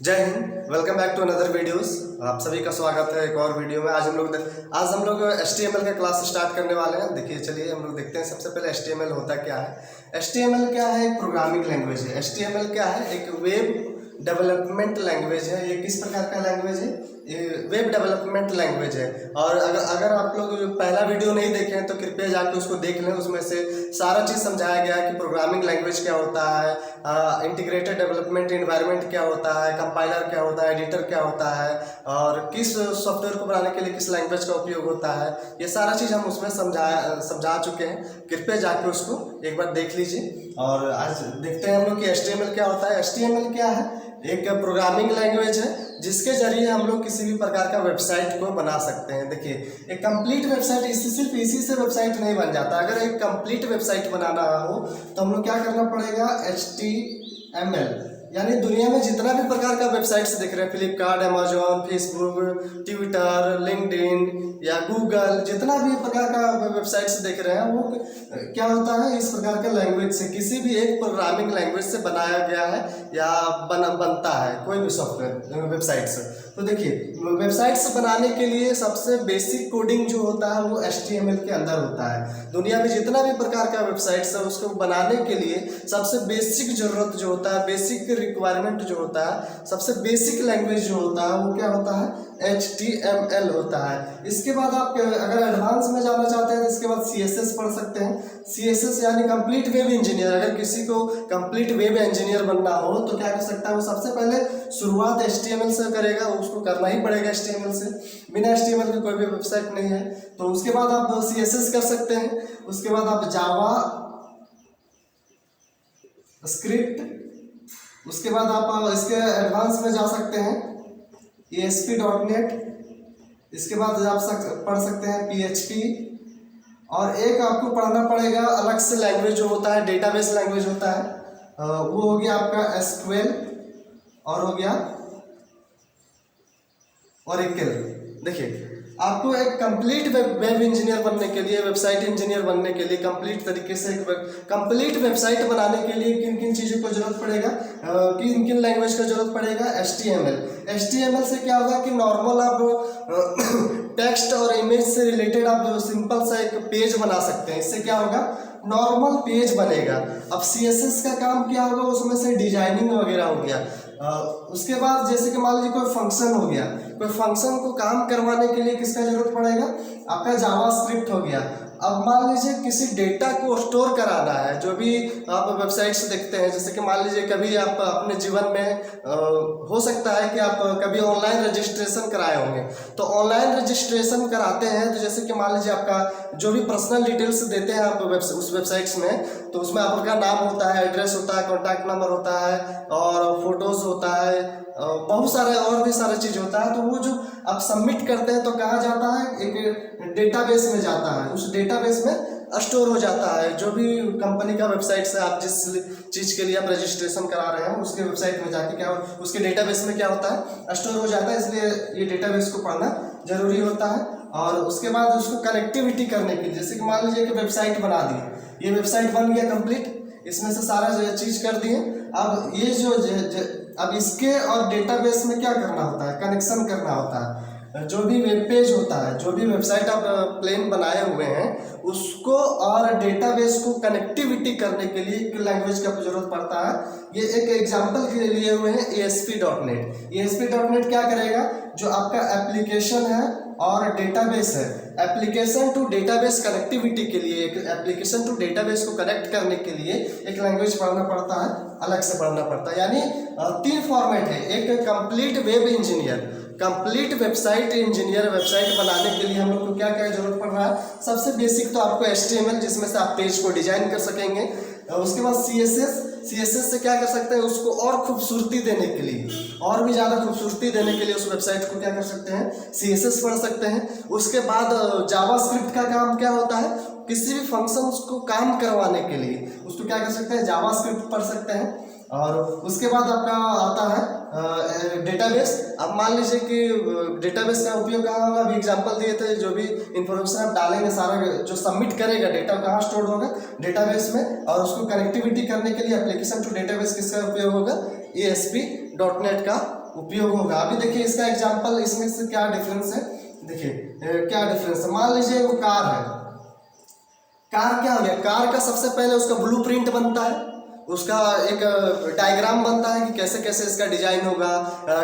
जय Hind. Welcome back to another videos. आप सभी का स्वागत है एक और वीडियो में। आज हम लोग HTML का क्लास स्टार्ट करने वाले हैं। देखिए, चलिए हम लोग देखते हैं। सबसे पहले HTML होता क्या है। HTML क्या है? एक प्रोग्रामिंग लैंग्वेज है। HTML क्या है? एक वेब डेवलपमेंट लैंग्वेज है। ये किस प्रकार का लैंग्वेज है? ये वेब डेवलपमेंट लैंग्वेज है। और अगर आप लोग जो पहला वीडियो नहीं देखे हैं तो कृपया जाकर उसको देख लें। उसमें से सारा चीज़ समझाया गया है कि प्रोग्रामिंग लैंग्वेज क्या होता है, इंटीग्रेटेड डेवलपमेंट इन्वायरमेंट क्या होता है, कंपाइलर क्या होता है, एडिटर क्या होता है, और किस सॉफ्टवेयर को बनाने के लिए किस लैंग्वेज का उपयोग होता है। ये सारा चीज़ हम उसमें समझा चुके हैं। कृपया जाके उसको एक बार देख लीजिए। और आज देखते हैं हम लोग कि HTML क्या होता है। HTML क्या है? एक प्रोग्रामिंग लैंग्वेज है जिसके जरिए हम लोग किसी भी प्रकार का वेबसाइट को बना सकते हैं। देखिए, एक कंप्लीट वेबसाइट सिर्फ इसी से वेबसाइट नहीं बन जाता। अगर एक कंप्लीट वेबसाइट बनाना हो तो हम लोग क्या करना पड़ेगा? HTML, यानी दुनिया में जितना भी प्रकार का वेबसाइट्स दिख रहे हैं, Flipkart, Amazon, Facebook, Twitter, LinkedIn या गूगल, जितना भी प्रकार का वेबसाइट्स देख रहे हैं वो क्या होता है? इस प्रकार के लैंग्वेज से, किसी भी एक प्रोग्रामिंग लैंग्वेज से बनाया गया है या बनता है कोई भी सॉफ्टवेयर वेबसाइट्स। तो देखिए, वेबसाइट्स बनाने के लिए सबसे बेसिक कोडिंग जो होता है वो HTML के अंदर होता है। दुनिया में जितना भी प्रकार का वेबसाइट्स है उसको बनाने के लिए सबसे बेसिक जरूरत जो होता है, बेसिक रिक्वायरमेंट जो होता है, सबसे बेसिक लैंग्वेज जो होता है वो क्या होता है? HTML होता है। इसके बाद आप अगर एडवांस में जाना चाहते हैं तो इसके बाद CSS पढ़ सकते हैं। CSS यानी कंप्लीट वेब इंजीनियर। अगर किसी को कंप्लीट वेब इंजीनियर बनना हो तो क्या कर सकता है? वो सबसे पहले शुरुआत HTML से करेगा। उसको करना ही पड़ेगा HTML से। बिना HTML के कोई भी वेबसाइट नहीं है। तो उसके बाद आप CSS कर सकते हैं। उसके बाद आप जावा स्क्रिप्ट, उसके बाद आप इसके एडवांस में जा सकते हैं ASP.NET। इसके बाद आप पढ़ सकते हैं PHP। और एक आपको पढ़ना पड़ेगा अलग से लैंग्वेज जो होता है, डेटाबेस लैंग्वेज होता है। वो हो गया आपका SQL और हो गया Oracle। देखिए, आपको एक कंप्लीट वेब इंजीनियर बनने के लिए, वेबसाइट इंजीनियर बनने के लिए, कंप्लीट तरीके से एक कंप्लीट वेबसाइट बनाने के लिए किन किन चीज़ों को जरूरत पड़ेगा, किन किन लैंग्वेज का जरूरत पड़ेगा? HTML से क्या होगा कि नॉर्मल आप टेक्स्ट और इमेज से रिलेटेड आप सिंपल सा एक पेज बना सकते हैं। इससे क्या होगा? नॉर्मल पेज बनेगा। अब CSS का काम क्या होगा? उसमें से डिजाइनिंग वगैरह हो गया। उसके बाद जैसे कि मान लीजिए कोई फंक्शन हो गया, कोई फंक्शन को काम करवाने के लिए किसका जरूरत पड़ेगा? आपका जावास्क्रिप्ट हो गया। अब मान लीजिए किसी डेटा को स्टोर कराना है, जो भी आप वेबसाइट्स देखते हैं, जैसे कि मान लीजिए कभी आप अपने जीवन में हो सकता है कि आप कभी ऑनलाइन रजिस्ट्रेशन कराए होंगे। तो ऑनलाइन रजिस्ट्रेशन कराते हैं तो जैसे कि मान लीजिए आपका जो भी पर्सनल डिटेल्स देते हैं आप उस वेबसाइट्स में, तो उसमें आपका नाम होता है, एड्रेस होता है, कॉन्टैक्ट नंबर होता है और फोटोज होता है, बहुत सारे और भी सारे चीज़ होता है। तो वो जो आप सबमिट करते हैं तो कहाँ जाता है? एक डेटाबेस में जाता है। उस डेटाबेस में स्टोर हो जाता है। जो भी कंपनी का वेबसाइट से आप जिस चीज़ के लिए आप रजिस्ट्रेशन करा रहे हैं उसके वेबसाइट में जाके क्या उसके डेटाबेस में क्या होता है? स्टोर हो जाता है। इसलिए ये डेटाबेस को पढ़ना जरूरी होता है। और उसके बाद उसको कनेक्टिविटी करने के लिए, जैसे कि मान लीजिए कि वेबसाइट बना दी, ये वेबसाइट बन गया कंप्लीट, इसमें से सारा चीज़ कर दिए। अब ये अब इसके और डेटाबेस में क्या करना होता है? कनेक्शन करना होता है। जो भी वेब पेज होता है, जो भी वेबसाइट आप प्लेन बनाए हुए हैं, उसको और डेटाबेस को कनेक्टिविटी करने के लिए एक लैंग्वेज का जरूरत पड़ता है। ये एक एग्जांपल के लिए हुए हैं ASP.NET। ASP.NET क्या करेगा? जो आपका एप्लीकेशन है और डेटाबेस है, एप्लीकेशन टू डेटाबेस कनेक्टिविटी के लिए, एक एप्लीकेशन टू डेटाबेस को कनेक्ट करने के लिए एक लैंग्वेज पढ़ना पड़ता है, अलग से पढ़ना पड़ता है। यानी 3 फॉर्मेट है। एक complete web engineer, complete website engineer. Website बनाने के लिए हम लोग को क्या क्या जरूरत पड़ रहा है? सबसे बेसिक तो आपको HTML, जिसमें से आप पेज को डिजाइन कर सकेंगे। उसके बाद CSS से क्या कर सकते हैं? उसको और खूबसूरती देने के लिए, और भी ज़्यादा खूबसूरती देने के लिए उस वेबसाइट को क्या कर सकते हैं? CSS पढ़ सकते हैं। उसके बाद जावास्क्रिप्ट का काम क्या होता है? किसी भी फंक्शन को काम करवाने के लिए उसको क्या कर सकते हैं? जावास्क्रिप्ट पढ़ सकते हैं। और उसके बाद आपका आता है डेटाबेस। अब मान लीजिए कि डेटाबेस का उपयोग कहाँ होगा? अभी एग्जांपल दिए थे, जो भी इंफॉर्मेशन आप डालेंगे, सारा जो सबमिट करेगा डेटा कहाँ स्टोर होगा? डेटाबेस में। और उसको कनेक्टिविटी करने के लिए एप्लीकेशन टू डेटाबेस किसका उपयोग होगा? ASP.NET का उपयोग होगा। अभी देखिए इसका एग्जांपल, इसमें से क्या डिफरेंस है, देखिए क्या डिफरेंस है। मान लीजिए वो कार है, कार क्या हो गया, कार का सबसे पहले उसका ब्लूप्रिंट बनता है, उसका एक डायग्राम बनता है कि कैसे कैसे इसका डिजाइन होगा,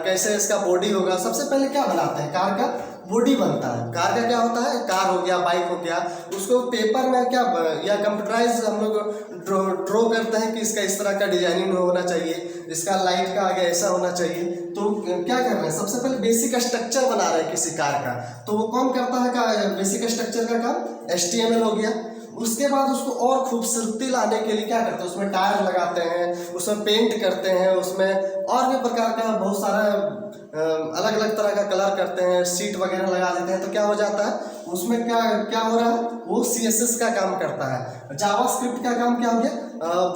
कैसे इसका बॉडी होगा। सबसे पहले क्या बनाते हैं, कार का बॉडी बनता है। कार का क्या होता है, कार हो गया, बाइक हो गया, उसको पेपर में क्या या कंप्यूटराइज हम लोग ड्रॉ करते हैं कि इसका इस तरह का डिजाइनिंग होना चाहिए, इसका लाइट का आगे ऐसा होना चाहिए। तो क्या कर रहे हैं, सबसे पहले बेसिक स्ट्रक्चर बना रहे हैं किसी कार का। तो वो कौन करता है बेसिक स्ट्रक्चर का काम, HTML हो गया। उसके बाद उसको और खूबसूरती लाने के लिए क्या करते हैं, उसमें टायर लगाते हैं, उसमें पेंट करते हैं, उसमें और भी प्रकार का बहुत सारा अलग अलग तरह का कलर करते हैं, सीट वगैरह लगा देते हैं। तो क्या हो जाता है उसमें, क्या क्या हो रहा है, वो CSS का काम करता है। जावास्क्रिप्ट का काम क्या हो गया,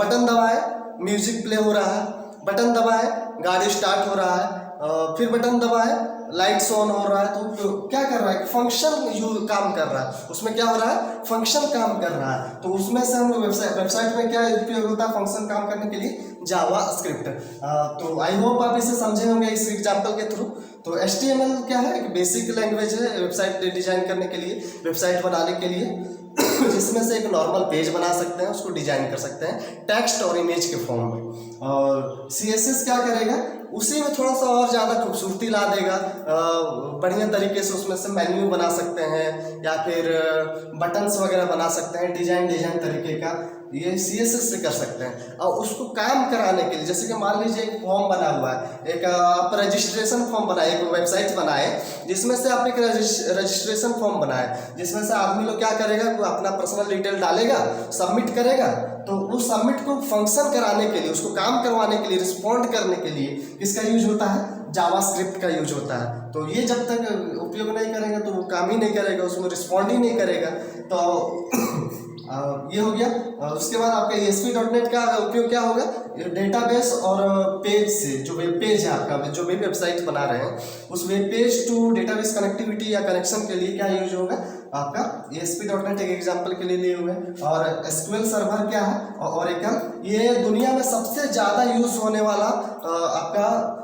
बटन दबाए म्यूजिक प्ले हो रहा है, बटन दबाए गाड़ी स्टार्ट हो रहा है, फिर बटन दबाए लाइट्स ऑन हो रहा है। तो क्या कर रहा है, फंक्शन काम कर रहा है, उसमें क्या हो रहा है, फंक्शन काम कर रहा है। तो उसमें से हम वेबसाइट में क्या उपयोग होता है फंक्शन काम करने के लिए, जावास्क्रिप्ट। तो आई होप आप इसे समझे होंगे इस एग्जांपल के थ्रू। तो HTML क्या है, एक बेसिक लैंग्वेज है वेबसाइट डिजाइन करने के लिए, वेबसाइट बनाने के लिए, जिसमें से एक नॉर्मल पेज बना सकते हैं, उसको डिजाइन कर सकते हैं टेक्स्ट और इमेज के फॉर्म में। और CSS क्या करेगा, उसी में थोड़ा सा और ज़्यादा खूबसूरती ला देगा, बढ़िया तरीके से उसमें से मेन्यू बना सकते हैं या फिर बटन्स वगैरह बना सकते हैं, डिजाइन तरीके का ये CSS से कर सकते हैं। और उसको काम कराने के लिए, जैसे कि मान लीजिए एक फॉर्म बना हुआ है, एक आप रजिस्ट्रेशन फॉर्म बनाए, एक वेबसाइट बनाए जिसमें से आप एक रजिस्ट्रेशन फॉर्म बनाए, जिसमें से आदमी लोग क्या करेगा, वो अपना पर्सनल डिटेल डालेगा, सबमिट करेगा। तो वो सबमिट को फंक्शन कराने के लिए, उसको काम करवाने के लिए, रिस्पॉन्ड करने के लिए किसका यूज होता है, जावास्क्रिप्ट का यूज होता है। तो ये जब तक उपयोग नहीं करेंगे तो वो काम ही नहीं करेगा, उसमें रिस्पॉन्ड ही नहीं करेगा। तो ये हो गया। उसके बाद आपका ASP.NET का उपयोग क्या होगा, डेटाबेस और पेज से, जो वेब पेज है आपका, जो भी वेबसाइट बना रहे हैं, उस web page to database connectivity या कनेक्शन के लिए क्या यूज होगा आपका, ASP.NET एक एग्जांपल के लिए लिए हुए हैं। और SQL सर्वर क्या है, और ओरेकल, ये दुनिया में सबसे ज़्यादा यूज होने वाला आपका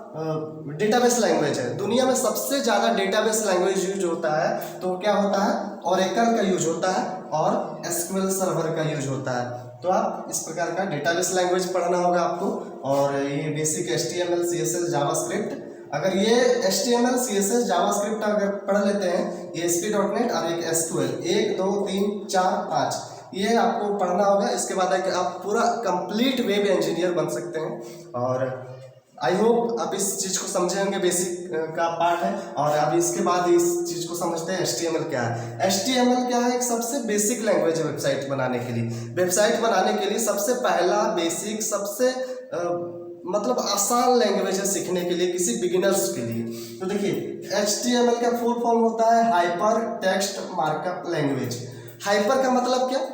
डेटाबेस लैंग्वेज है। दुनिया में सबसे ज़्यादा डेटाबेस लैंग्वेज यूज होता है तो क्या होता है, ओरेकल का यूज होता है और SQL सर्वर का यूज होता है। तो आप इस प्रकार का डेटाबेस लैंग्वेज पढ़ना होगा आपको। और ये बेसिक HTML CSS जावास्क्रिप्ट, अगर ये HTML CSS जावास्क्रिप्ट अगर पढ़ लेते हैं, ASP.NET और एक SQL, 1 2 3 4 5 ये आपको पढ़ना होगा। इसके बाद आप पूरा कंप्लीट वेब इंजीनियर बन सकते हैं। और आई होप आप इस चीज़ को समझे होंगे, बेसिक का पार्ट है। और अभी इसके बाद इस चीज़ को समझते हैं HTML क्या है। HTML क्या है, एक सबसे बेसिक लैंग्वेज है वेबसाइट बनाने के लिए। वेबसाइट बनाने के लिए सबसे पहला बेसिक, सबसे मतलब आसान लैंग्वेज है सीखने के लिए, किसी बिगिनर्स के लिए। तो देखिए HTML का फुल फॉर्म होता है hyper text markup language. Hyper का मतलब क्या,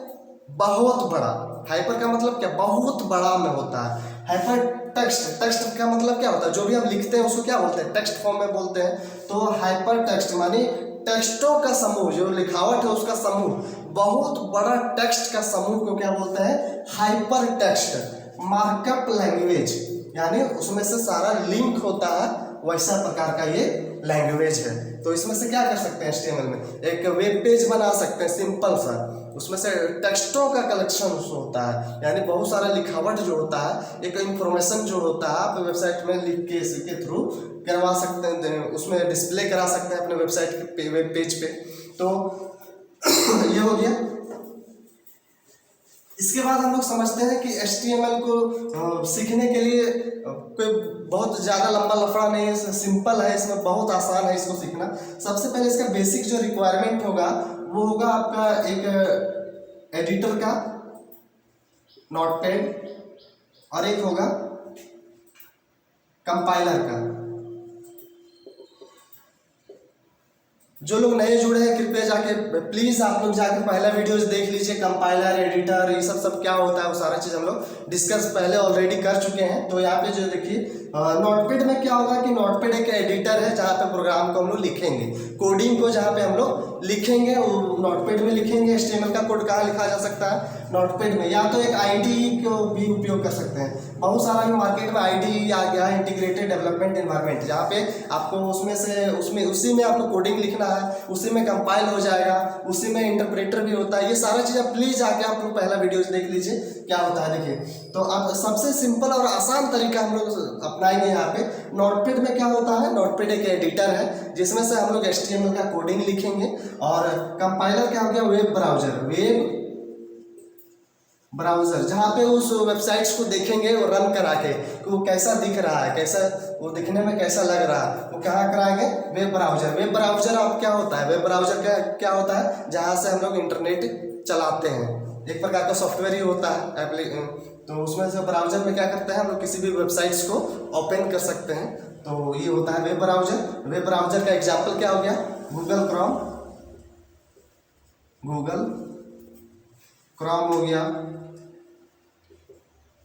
बहुत बड़ा। हाइपर का मतलब क्या, बहुत बड़ा में होता है। हाइपर टेक्स्ट का मतलब क्या होता है, जो भी हम लिखते हैं उसको क्या बोलते हैं, टेक्स्ट फॉर्म में बोलते हैं। तो हाइपर टेक्स्ट मानी टेक्स्टों का समूह, जो लिखावट है उसका समूह, बहुत बड़ा टेक्स्ट का समूह को क्या बोलते हैं, हाइपर टेक्स्ट मार्कअप लैंग्वेज। यानी उसमें से सारा लिंक होता है, वैसा प्रकार का ये लैंग्वेज है। तो इसमें से क्या कर सकते हैं, HTML में एक वेब पेज बना सकते हैं सिंपल सा, उसमें से टेक्स्टों का कलेक्शन होता है, यानी बहुत सारा लिखावट जो होता है, एक इंफॉर्मेशन जो होता है, आप वेबसाइट में लिख के इसके थ्रू करवा सकते हैं, उसमें डिस्प्ले करा सकते हैं अपने वेबसाइट के वेब पेज पे। तो ये हो गया। इसके बाद हम लोग समझते हैं कि HTML को सीखने के लिए कोई बहुत ज़्यादा लंबा लफड़ा नहीं है, सिंपल है, इसमें बहुत आसान है इसको सीखना। सबसे पहले इसका बेसिक जो रिक्वायरमेंट होगा वो होगा आपका एक एडिटर का नोटपैड और एक होगा कंपाइलर का। जो लोग नए जुड़े हैं कृपया जाके प्लीज़ आप लोग जाके पहला वीडियोस देख लीजिए, कंपाइलर एडिटर ये सब क्या होता है, वो सारा चीज़ हम लोग डिस्कस पहले ऑलरेडी कर चुके हैं। तो यहाँ पे जो देखिए नोटपैड में क्या होगा कि नोटपैड एक एडिटर है जहाँ पे प्रोग्राम को हम लोग लिखेंगे, कोडिंग को जहाँ पे हम लोग लिखेंगे वो नोटपैड में लिखेंगे। HTML का कोड कहाँ लिखा जा सकता है, नोटपैड में, या तो एक आईडी को भी उपयोग कर सकते हैं। बहुत सारा भी मार्केट में आईडी आ गया है, इंटीग्रेटेड डेवलपमेंट एनवायरनमेंट, जहाँ पे आपको उसी में आपको कोडिंग लिखना है, उसी में कंपाइल हो जाएगा, उसी में इंटरप्रेटर भी होता है। ये सारा चीज़ आप प्लीज़ आके आप लोग पहला वीडियो देख लीजिए क्या होता है। देखिए तो अब सबसे सिंपल और आसान तरीका हम लोग अपनाएंगे यहाँ पे। नोटपैड में क्या होता है, नोटपैड एक एडिटर है जिसमें से हम लोग HTML का कोडिंग लिखेंगे, और कंपाइलर क्या हो गया, वेब ब्राउजर जहाँ पे उस वेबसाइट्स को देखेंगे और रन करा के कि वो कैसा दिख रहा है, कैसा वो दिखने में कैसा लग रहा है, वो कहाँ कराएंगे, वेब ब्राउजर अब क्या होता है, वेब ब्राउजर क्या होता है, जहाँ से हम लोग इंटरनेट चलाते हैं, एक प्रकार का सॉफ्टवेयर ही होता है तो उसमें से ब्राउजर में क्या करते हैं हम लोग किसी भी वेबसाइट्स को ओपन कर सकते हैं, तो ये होता है वेब ब्राउजर का एग्जाम्पल क्या हो गया, गूगल क्रोम हो गया,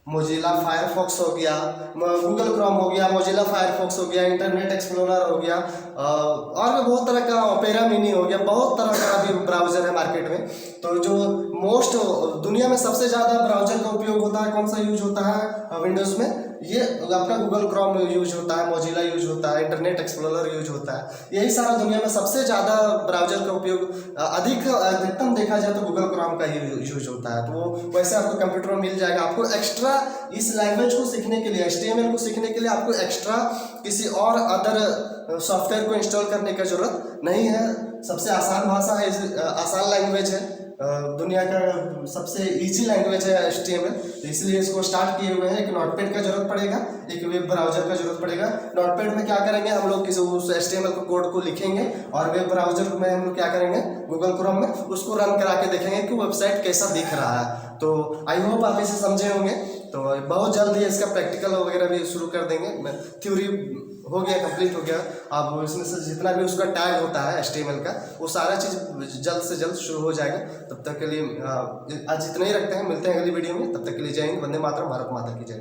मोजिला फायरफॉक्स हो गया, गूगल क्रोम हो गया, मोजिला फायरफॉक्स हो गया, इंटरनेट एक्सप्लोरर हो गया, और भी बहुत तरह का, ओपेरा मिनी हो गया, बहुत तरह का भी ब्राउज़र है मार्केट में। तो जो मोस्ट दुनिया में सबसे ज़्यादा ब्राउज़र का उपयोग होता है, कौन सा यूज होता है विंडोज़ में, ये आपका गूगल क्रोम यूज होता है, मोजिला यूज होता है, इंटरनेट एक्सप्लोरर यूज होता है। यही सारा दुनिया में सबसे ज़्यादा ब्राउज़र का उपयोग अधिकतम देखा जाए तो गूगल क्रोम का ही यूज होता है। तो वो वैसे आपको कंप्यूटर में मिल जाएगा। आपको एक्स्ट्रा इस लैंग्वेज को सीखने के लिए, HTML को सीखने के लिए आपको एक्स्ट्रा किसी और अदर सॉफ्टवेयर को इंस्टॉल करने की जरूरत नहीं है। सबसे आसान भाषा है, आसान लैंग्वेज है, दुनिया का सबसे इजी लैंग्वेज है HTML, तो इसलिए इसको स्टार्ट किए हुए हैं। एक नोटपैड का जरूरत पड़ेगा, एक वेब ब्राउजर का जरूरत पड़ेगा। नोटपैड में क्या करेंगे हम लोग, किसी उस HTML को कोड को लिखेंगे, और वेब ब्राउजर में हम लोग क्या करेंगे, गूगल क्रोम में उसको रन करा के देखेंगे कि वेबसाइट कैसा दिख रहा है। तो आई होप आप इसे समझे होंगे। तो बहुत जल्द ही इसका प्रैक्टिकल वगैरह भी शुरू कर देंगे। थ्योरी हो गया, कंप्लीट हो गया। अब इसमें से जितना भी उसका टैग होता है HTML का, वो सारा चीज़ जल्द से जल्द शुरू हो जाएगा। तब तक के लिए आज इतना ही रखते हैं, मिलते हैं अगली वीडियो में। तब तक के लिए जय हिंद, वंदे मातरम, भारत माता की जय।